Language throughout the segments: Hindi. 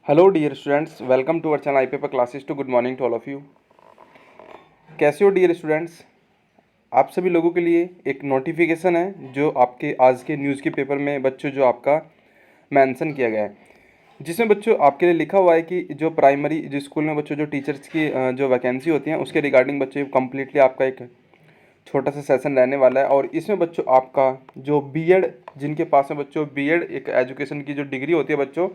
Hello dear students, welcome to our channel I paper classes two. Good morning to all of you. कैसे हो डियर स्टूडेंट्स? आप सभी लोगों के लिए एक नोटिफिकेशन है जो आपके आज के न्यूज़ के पेपर में बच्चों जो आपका मेंशन किया गया है, जिसमें बच्चों आपके लिए लिखा हुआ है कि जो प्राइमरी जो स्कूल में बच्चों जो टीचर्स की जो वैकेंसी होती हैं उसके रिगार्डिंग बच्चों कम्प्लीटली आपका एक छोटा सा सेशन रहने वाला है। और इसमें बच्चों आपका जो बीएड, जिनके पास में बच्चों बीएड एक एजुकेशन की जो डिग्री होती है बच्चों,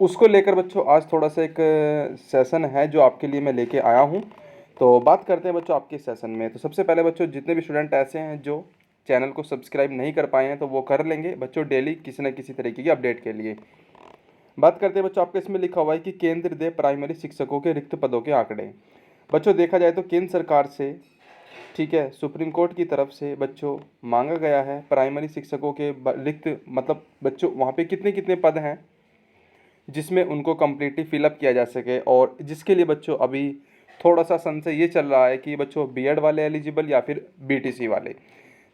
उसको लेकर बच्चों आज थोड़ा सा एक सेशन है जो आपके लिए मैं लेके आया हूँ। तो बात करते हैं बच्चों आपके सेशन में। तो सबसे पहले बच्चों जितने भी स्टूडेंट ऐसे हैं जो चैनल को सब्सक्राइब नहीं कर पाए हैं तो वो कर लेंगे बच्चों, डेली किसी न किसी तरीके की अपडेट के लिए। बात करते हैं बच्चों, आपके इसमें लिखा हुआ है कि केंद्र दे प्राइमरी शिक्षकों के रिक्त पदों के आंकड़े। बच्चों देखा जाए तो केंद्र सरकार से, ठीक है, सुप्रीम कोर्ट की तरफ से बच्चों मांगा गया है प्राइमरी शिक्षकों के रिक्त, मतलब बच्चों वहाँ पे कितने कितने पद हैं जिसमें उनको कम्प्लीटली फिलअप किया जा सके। और जिसके लिए बच्चों अभी थोड़ा सा संशय ये चल रहा है कि बच्चों बीएड वाले एलिजिबल या फिर बीटीसी वाले,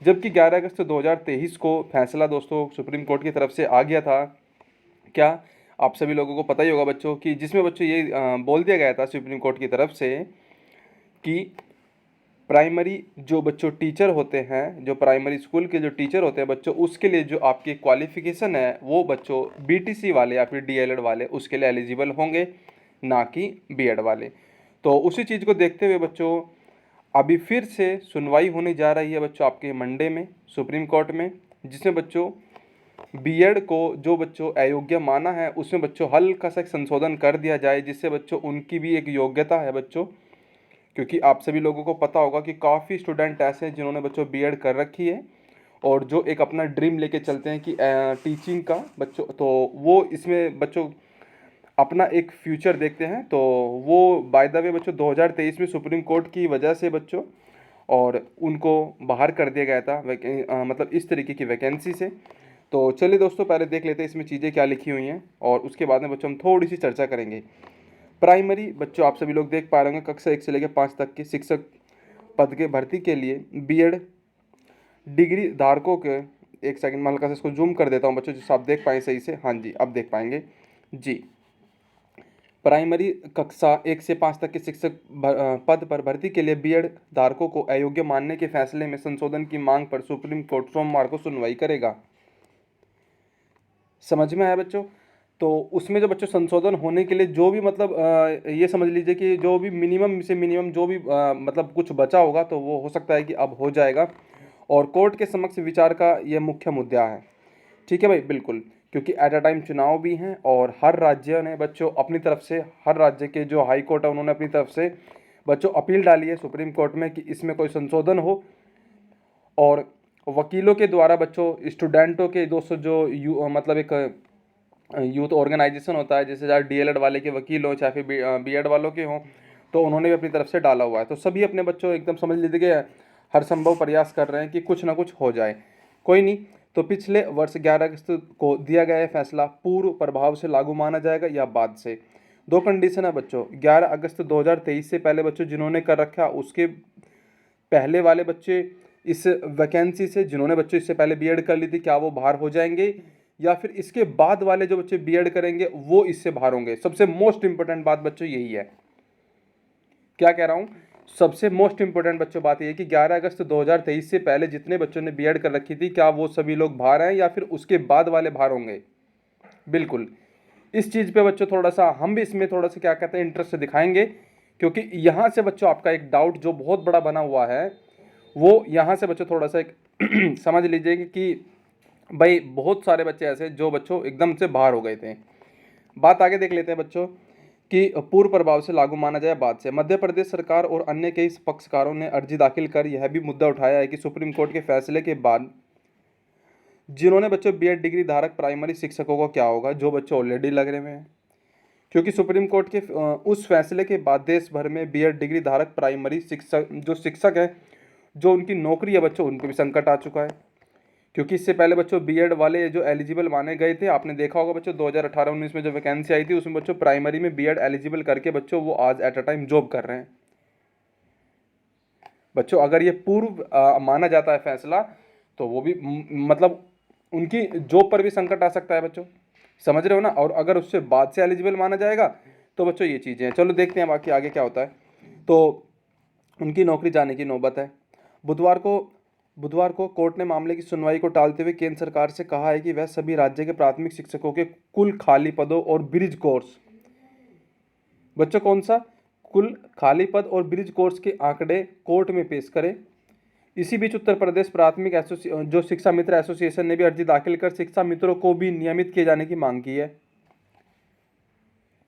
जबकि 11 अगस्त 2023 को फैसला दोस्तों सुप्रीम कोर्ट की तरफ से आ गया था। क्या आप सभी लोगों को पता ही होगा बच्चों कि जिसमें बच्चों ये बोल दिया गया था सुप्रीम कोर्ट की तरफ से कि प्राइमरी जो बच्चों टीचर होते हैं, जो प्राइमरी स्कूल के जो टीचर होते हैं बच्चों, उसके लिए जो आपकी क्वालिफ़िकेशन है वो बच्चों बीटीसी वाले या फिर डीएलएड वाले उसके लिए एलिजिबल होंगे, ना कि बीएड वाले। तो उसी चीज़ को देखते हुए बच्चों अभी फिर से सुनवाई होने जा रही है बच्चों आपके मंडे में सुप्रीम कोर्ट में, जिसमें बच्चों बीएड को जो बच्चों अयोग्य माना है उसमें बच्चों हल्का सा संशोधन कर दिया जाए, जिससे बच्चों उनकी भी एक योग्यता है बच्चों। क्योंकि आप सभी लोगों को पता होगा कि काफ़ी स्टूडेंट ऐसे हैं जिन्होंने बच्चों बीएड कर रखी है और जो एक अपना ड्रीम लेके चलते हैं कि टीचिंग का बच्चों, तो वो इसमें बच्चों अपना एक फ्यूचर देखते हैं। तो वो बाय द वे बच्चों 2023 में सुप्रीम कोर्ट की वजह से बच्चों और उनको बाहर कर दिया गया था मतलब इस तरीके की वैकेंसी से। तो चलिए दोस्तों पहले देख लेते हैं इसमें चीज़ें क्या लिखी हुई हैं और उसके बाद में बच्चों हम थोड़ी सी चर्चा करेंगे। प्राइमरी बच्चों आप सभी लोग देख पा रहे होंगे कक्षा 1 से लेकर 5 तक के शिक्षक पद के भर्ती के लिए बीएड डिग्री धारकों के, एक सेकंड मैं हल्का से इसको जूम कर देता हूं बच्चों जिससे आप देख पाएँ सही से। हाँ जी, अब देख पाएंगे जी। प्राइमरी कक्षा 1 से 5 तक के शिक्षक पद पर भर्ती के लिए बीएड धारकों को अयोग्य मानने के फैसले में संशोधन की मांग पर सुप्रीम कोर्ट सोमवार को सुनवाई करेगा। समझ में आया बच्चों? तो उसमें जो बच्चों संशोधन होने के लिए जो भी मतलब ये समझ लीजिए कि जो भी मिनिमम से मिनिमम जो भी मतलब कुछ बचा होगा तो वो हो सकता है कि अब हो जाएगा और कोर्ट के समक्ष विचार का ये मुख्य मुद्दा है। ठीक है भाई, बिल्कुल, क्योंकि एट अ टाइम चुनाव भी हैं और हर राज्य ने बच्चों अपनी तरफ से, हर राज्य के जो हाई कोर्ट है उन्होंने अपनी तरफ से बच्चों अपील डाली है सुप्रीम कोर्ट में कि इसमें कोई संशोधन हो। और वकीलों के द्वारा बच्चों स्टूडेंटों के दोस्तों जो मतलब एक यूथ ऑर्गेनाइजेशन होता है, जैसे चाहे डीएलएड वाले के वकील हों चाहे फिर बीएड वालों के हों, तो उन्होंने भी अपनी तरफ से डाला हुआ है। तो सभी अपने बच्चों एकदम समझ लीजिए कि हर संभव प्रयास कर रहे हैं कि कुछ ना कुछ हो जाए। कोई नहीं, तो पिछले वर्ष 11 अगस्त को दिया गया है फैसला पूर्व प्रभाव से लागू माना जाएगा या बाद से। दो कंडीशन है बच्चों, 11 अगस्त 2023 से पहले बच्चों जिन्होंने कर रखा उसके पहले वाले बच्चे इस वैकेंसी से, जिन्होंने बच्चों इससे पहले बीएड कर ली थी, क्या वो बाहर हो जाएंगे या फिर इसके बाद वाले जो बच्चे बीएड करेंगे वो इससे बाहर होंगे। सबसे मोस्ट इंपॉर्टेंट बात बच्चों यही है, क्या कह रहा हूं, सबसे मोस्ट इंपॉर्टेंट बच्चों बात यह है कि 11 अगस्त 2023 से पहले जितने बच्चों ने बीएड कर रखी थी क्या वो सभी लोग बाहर हैं या फिर उसके बाद वाले बाहर होंगे। बिल्कुल, इस चीज़ पे बच्चों थोड़ा सा हम भी इसमें थोड़ा सा क्या कहते हैं इंटरेस्ट दिखाएंगे, क्योंकि यहाँ से बच्चों आपका एक डाउट जो बहुत बड़ा बना हुआ है वो यहाँ से बच्चों थोड़ा सा एक समझ लीजिए कि भाई बहुत सारे बच्चे ऐसे जो बच्चों एकदम से बाहर हो गए थे। बात आगे देख लेते हैं बच्चों कि पूर्व प्रभाव से लागू माना जाए बाद से। मध्य प्रदेश सरकार और अन्य कई पक्षकारों ने अर्जी दाखिल कर यह भी मुद्दा उठाया है कि सुप्रीम कोर्ट के फैसले के बाद जिन्होंने बच्चों बीएड डिग्री धारक प्राइमरी शिक्षकों को क्या होगा, जो बच्चों ऑलरेडी लग रहे हैं। क्योंकि सुप्रीम कोर्ट के उस फैसले के बाद देश भर में बीएड डिग्री धारक प्राइमरी शिक्षक जो शिक्षक है, जो उनकी नौकरी है बच्चों, उन पर भी संकट आ चुका है। क्योंकि इससे पहले बच्चों बीएड वाले जो एलिजिबल माने गए थे, आपने देखा होगा बच्चों 2018-19 में जो वैकेंसी आई थी उसमें बच्चों प्राइमरी में बीएड एलिजिबल करके बच्चों वो आज एट अ टाइम जॉब कर रहे हैं। बच्चों अगर ये पूर्व माना जाता है फैसला तो वो भी मतलब उनकी जॉब पर भी संकट आ सकता है बच्चों। समझ रहे हो ना। और अगर उससे बाद से एलिजिबल माना जाएगा तो बच्चों ये चीज़ें हैं। चलो देखते हैं बाकी आगे क्या होता है। तो उनकी नौकरी जाने की नौबत है। बुधवार को बुधवार को कोर्ट ने मामले की सुनवाई को टालते हुए केंद्र सरकार से कहा है कि वह सभी राज्य के प्राथमिक शिक्षकों के कुल खाली पदों और ब्रिज कोर्स, बच्चों कौन सा, कुल खाली पद और ब्रिज कोर्स के आंकड़े कोर्ट में पेश करे। इसी बीच उत्तर प्रदेश प्राथमिक जो शिक्षा मित्र एसोसिएशन ने भी अर्जी दाखिल कर शिक्षा मित्रों को भी नियमित किए जाने की मांग की है।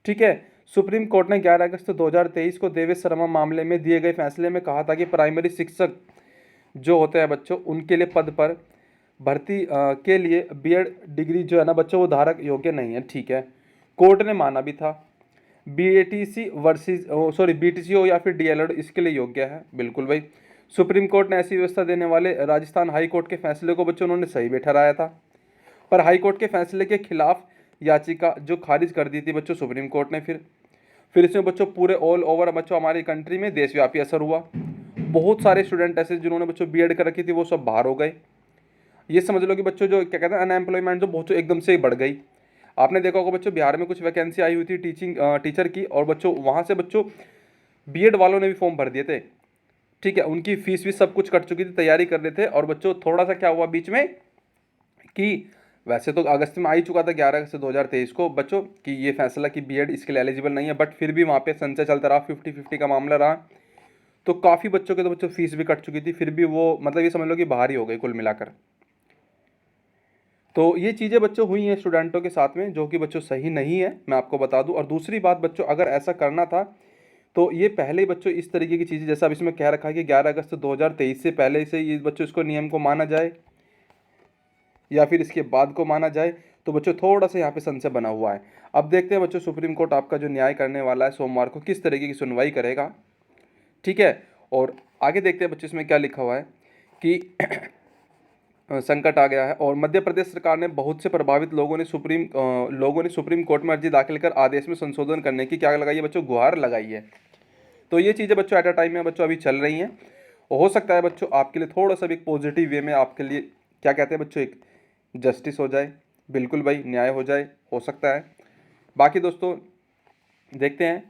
ठीक है। सुप्रीम कोर्ट ने 11 अगस्त 2023 को देवेश शर्मा मामले में दिए गए फैसले में कहा था कि प्राइमरी शिक्षक जो होते हैं बच्चों, उनके लिए पद पर भर्ती के लिए बीएड डिग्री जो है ना बच्चों, वो धारक योग्य नहीं है। ठीक है, कोर्ट ने माना भी था। बीएटीसी वर्सेस बीटीसी हो या फिर डीएलएड, इसके लिए योग्य है। बिल्कुल भाई, सुप्रीम कोर्ट ने ऐसी व्यवस्था देने वाले राजस्थान हाई कोर्ट के फैसले को बच्चों उन्होंने सही भी ठहराया था, पर हाई कोर्ट के फैसले के खिलाफ याचिका जो खारिज कर दी थी बच्चों सुप्रीम कोर्ट ने। फिर इसमें बच्चों पूरे ऑल ओवर बच्चों हमारी कंट्री में देशव्यापी असर हुआ। बहुत सारे स्टूडेंट ऐसे जिन्होंने बच्चों बीएड कर रखी थी वो सब बाहर हो गए। ये समझ लो कि बच्चों जो क्या कहते हैं अनएम्प्लॉयमेंट जो बहुत एकदम से बढ़ गई। आपने देखा होगा बच्चों बिहार में कुछ वैकेंसी आई हुई थी टीचर की, और बच्चों वहाँ से बच्चों बीएड वालों ने भी फॉर्म भर दिए थे। ठीक है, उनकी फीस भी सब कुछ कट चुकी थी, तैयारी कर रहे थे। और बच्चों थोड़ा सा क्या हुआ बीच में कि वैसे तो अगस्त में आ ही चुका था 11 अगस्त 2023 को बच्चों कि ये फैसला कि बीएड इसके लिए एलिजिबल नहीं है, बट फिर भी वहाँ पे संशय चलता रहा, 50-50 का मामला रहा। तो काफ़ी बच्चों के तो बच्चों फीस भी कट चुकी थी, फिर भी वो मतलब ये समझ लो कि बाहर ही हो गई कुल मिलाकर। तो ये चीज़ें बच्चों हुई हैं स्टूडेंटों के साथ में, जो कि बच्चों सही नहीं है, मैं आपको बता दूं। और दूसरी बात बच्चों, अगर ऐसा करना था तो ये पहले ही बच्चों इस तरीके की चीज़ें, जैसा अब इसमें कह रखा है कि 11 अगस्त 2023 से पहले से ये बच्चों इसको नियम को माना जाए या फिर इसके बाद को माना जाए, तो बच्चों थोड़ा सा यहाँ पे संशय बना हुआ है। अब देखते हैं बच्चों सुप्रीम कोर्ट आपका जो न्याय करने वाला है सोमवार को किस तरीके की सुनवाई करेगा। ठीक है, और आगे देखते हैं बच्चों इसमें क्या लिखा हुआ है कि संकट आ गया है और मध्य प्रदेश सरकार ने बहुत से प्रभावित लोगों ने सुप्रीम कोर्ट में अर्जी दाखिल कर आदेश में संशोधन करने की क्या लगाई है बच्चों, गुहार लगाई है। तो ये चीज़ें बच्चों एट अ टाइम में बच्चों अभी चल रही हैं। हो सकता है बच्चों आपके लिए थोड़ा सा भी एक पॉजिटिव वे में आपके लिए क्या कहते हैं बच्चों, एक जस्टिस हो जाए। बिल्कुल भाई, न्याय हो जाए, हो सकता है। बाकी दोस्तों देखते हैं,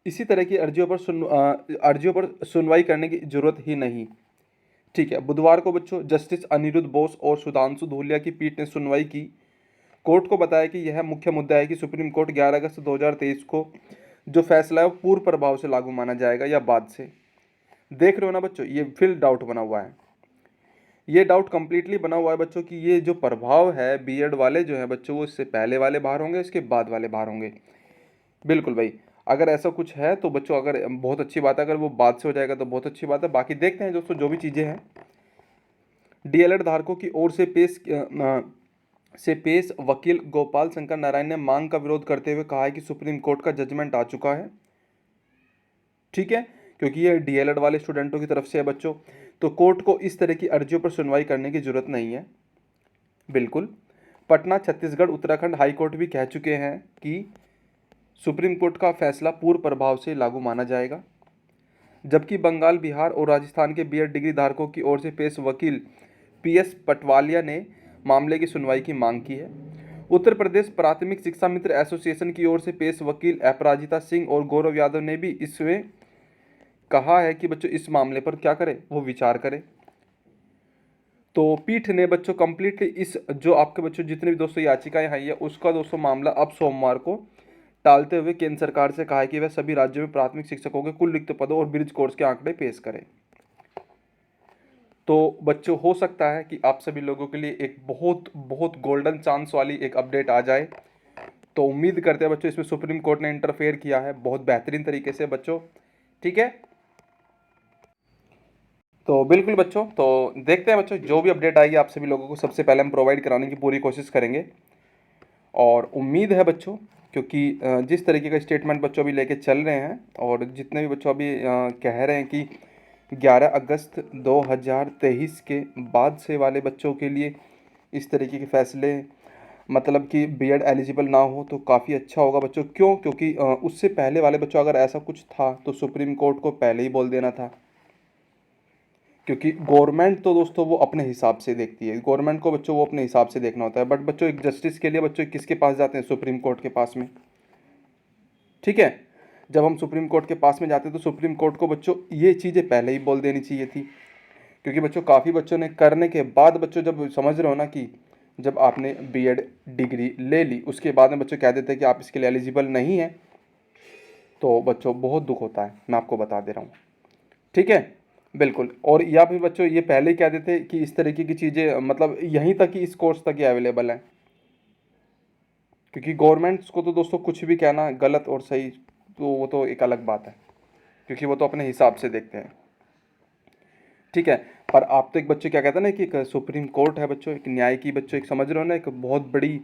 इसी तरह की अर्जियों पर सुनवाई करने की जरूरत ही नहीं। ठीक है, बुधवार को बच्चों जस्टिस अनिरुद्ध बोस और सुधांशु धूलिया की पीठ ने सुनवाई की। कोर्ट को बताया कि यह मुख्य मुद्दा है कि सुप्रीम कोर्ट 11 अगस्त 2023 को जो फैसला है वो पूर्व प्रभाव से लागू माना जाएगा या बाद से। देख रहे हो ना बच्चों, ये फिर डाउट बना हुआ है। ये डाउट कंप्लीटली बना हुआ है बच्चों कि ये जो प्रभाव है बीएड वाले जो है बच्चों, वो इससे पहले वाले बाहर होंगे, इसके बाद वाले बाहर होंगे। बिल्कुल भाई, अगर ऐसा कुछ है तो बच्चों अगर बहुत अच्छी बात है, अगर वो बाद से हो जाएगा तो बहुत अच्छी बात है। बाकी देखते हैं दोस्तों जो भी चीज़ें हैं। डीएलएड धारकों की ओर से पेश वकील गोपाल शंकर नारायण ने मांग का विरोध करते हुए कहा है कि सुप्रीम कोर्ट का जजमेंट आ चुका है। ठीक है, क्योंकि ये डीएलएड वाले स्टूडेंटों की तरफ से है बच्चों, तो कोर्ट को इस तरह की अर्जियों पर सुनवाई करने की जरूरत नहीं है। बिल्कुल, पटना, छत्तीसगढ़, उत्तराखंड हाई कोर्ट भी कह चुके हैं कि सुप्रीम कोर्ट का फैसला पूर्व प्रभाव से लागू माना जाएगा। जबकि बंगाल, बिहार और राजस्थान के बीएड डिग्री धारकों की ओर से पेश वकील पीएस पटवालिया ने मामले की सुनवाई की मांग की है। उत्तर प्रदेश प्राथमिक शिक्षा मित्र एसोसिएशन की ओर से पेश वकील अपराजिता सिंह और गौरव यादव ने भी इसमें कहा है कि बच्चों इस मामले पर क्या करें, वो विचार करें। तो पीठ ने बच्चों कंप्लीटली इस जो आपके बच्चों जितने भी दोस्तों याचिकाएं आई है उसका दोस्तों मामला अब सोमवार को टालते हुए केंद्र सरकार से कहा है कि वह सभी राज्यों में प्राथमिक शिक्षकों के कुल रिक्त पदों और ब्रिज कोर्स के आंकड़े पेश करें। तो बच्चों हो सकता है कि आप सभी लोगों के लिए एक बहुत बहुत गोल्डन चांस वाली एक अपडेट आ जाए। तो उम्मीद करते हैं बच्चों इसमें सुप्रीम कोर्ट ने इंटरफेयर किया है बहुत बेहतरीन तरीके से बच्चों। ठीक है, तो बिल्कुल बच्चों, तो देखते हैं बच्चों जो भी अपडेट आएगी आप सभी लोगों को सबसे पहले हम प्रोवाइड कराने की पूरी कोशिश करेंगे। और उम्मीद है बच्चों, क्योंकि जिस तरीके का स्टेटमेंट बच्चों अभी लेके चल रहे हैं और जितने भी बच्चों अभी कह रहे हैं कि 11 अगस्त 2023 के बाद से वाले बच्चों के लिए इस तरीके के फैसले मतलब कि बीएड एलिजिबल ना हो तो काफ़ी अच्छा होगा बच्चों। क्यों? क्योंकि उससे पहले वाले बच्चों अगर ऐसा कुछ था तो सुप्रीम कोर्ट को पहले ही बोल देना था, क्योंकि गवर्नमेंट तो दोस्तों वो अपने हिसाब से देखती है, गवर्नमेंट को बच्चों वो अपने हिसाब से देखना होता है, बट बच्चों एक जस्टिस के लिए बच्चों किसके पास जाते हैं? सुप्रीम कोर्ट के पास में। ठीक है, जब हम सुप्रीम कोर्ट के पास में जाते हैं तो सुप्रीम कोर्ट को बच्चों ये चीज़ें पहले ही बोल देनी चाहिए थी, क्योंकि बच्चों काफ़ी बच्चों ने करने के बाद बच्चों जब समझ रहे हो ना कि जब आपने बीएड डिग्री ले ली उसके बाद में बच्चों कह देते हैं कि आप इसके लिए एलिजिबल नहीं हैं, तो बच्चों बहुत दुख होता है, मैं आपको बता दे रहा हूँ। ठीक है, बिल्कुल। और या फिर बच्चों ये पहले ही कह देते कि इस तरीके की चीज़ें मतलब यहीं तक ही इस कोर्स तक ही अवेलेबल है, क्योंकि गवर्नमेंट्स को तो दोस्तों कुछ भी कहना गलत और सही तो वो तो एक अलग बात है, क्योंकि वो तो अपने हिसाब से देखते हैं। ठीक है, पर आप तो एक बच्चे क्या कहते हैं ना कि एक सुप्रीम कोर्ट है बच्चों, एक न्याय की बच्चों, एक समझ रहे हो ना, एक बहुत बड़ी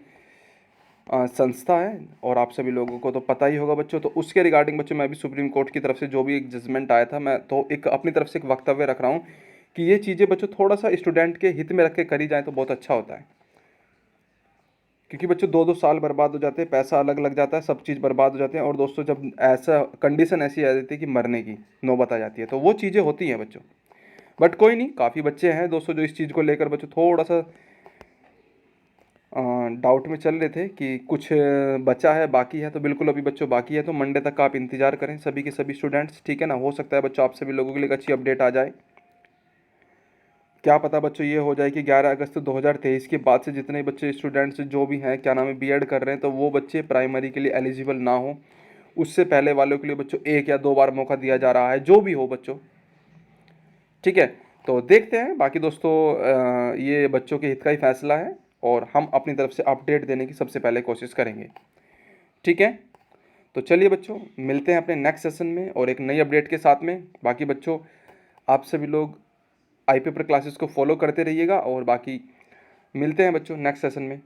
संस्था है, और आप सभी लोगों को तो पता ही होगा बच्चों। तो उसके रिगार्डिंग बच्चों मैं भी सुप्रीम कोर्ट की तरफ से जो भी एक जजमेंट आया था, मैं तो एक अपनी तरफ से एक वक्तव्य रख रहा हूँ कि ये चीज़ें बच्चों थोड़ा सा स्टूडेंट के हित में रख के करी जाए तो बहुत अच्छा होता है, क्योंकि बच्चों 2-2 साल बर्बाद हो जाते हैं, पैसा अलग लग जाता है, सब चीज़ बर्बाद हो जाते हैं, और दोस्तों जब ऐसा कंडीशन ऐसी आ जाती है कि मरने की नौबत आ जाती है तो वो चीज़ें होती हैं बच्चों। बट कोई नहीं, काफ़ी बच्चे हैं दोस्तों जो इस चीज़ को लेकर बच्चों थोड़ा सा डाउट में चल रहे थे कि कुछ बचा है, बाकी है, तो बिल्कुल अभी बच्चों बाकी है, तो मंडे तक आप इंतज़ार करें सभी के सभी स्टूडेंट्स। ठीक है ना, हो सकता है बच्चों आप सभी लोगों के लिए एक अच्छी अपडेट आ जाए। क्या पता बच्चों ये हो जाए कि 11 अगस्त 2023 के बाद से जितने बच्चे स्टूडेंट्स जो भी हैं क्या नाम है बीएड कर रहे हैं, तो वो बच्चे प्राइमरी के लिए एलिजिबल ना हो, उससे पहले वालों के लिए बच्चों 1 या 2 बार मौका दिया जा रहा है, जो भी हो बच्चों। ठीक है, तो देखते हैं बाकी दोस्तों, ये बच्चों के हित का ही फैसला है, और हम अपनी तरफ से अपडेट देने की सबसे पहले कोशिश करेंगे। ठीक है, तो चलिए बच्चों मिलते हैं अपने नेक्स्ट सेशन में और एक नई अपडेट के साथ में। बाकी बच्चों आप सभी लोग आई पेपर क्लासेस को फॉलो करते रहिएगा, और बाकी मिलते हैं बच्चों नेक्स्ट सेशन में।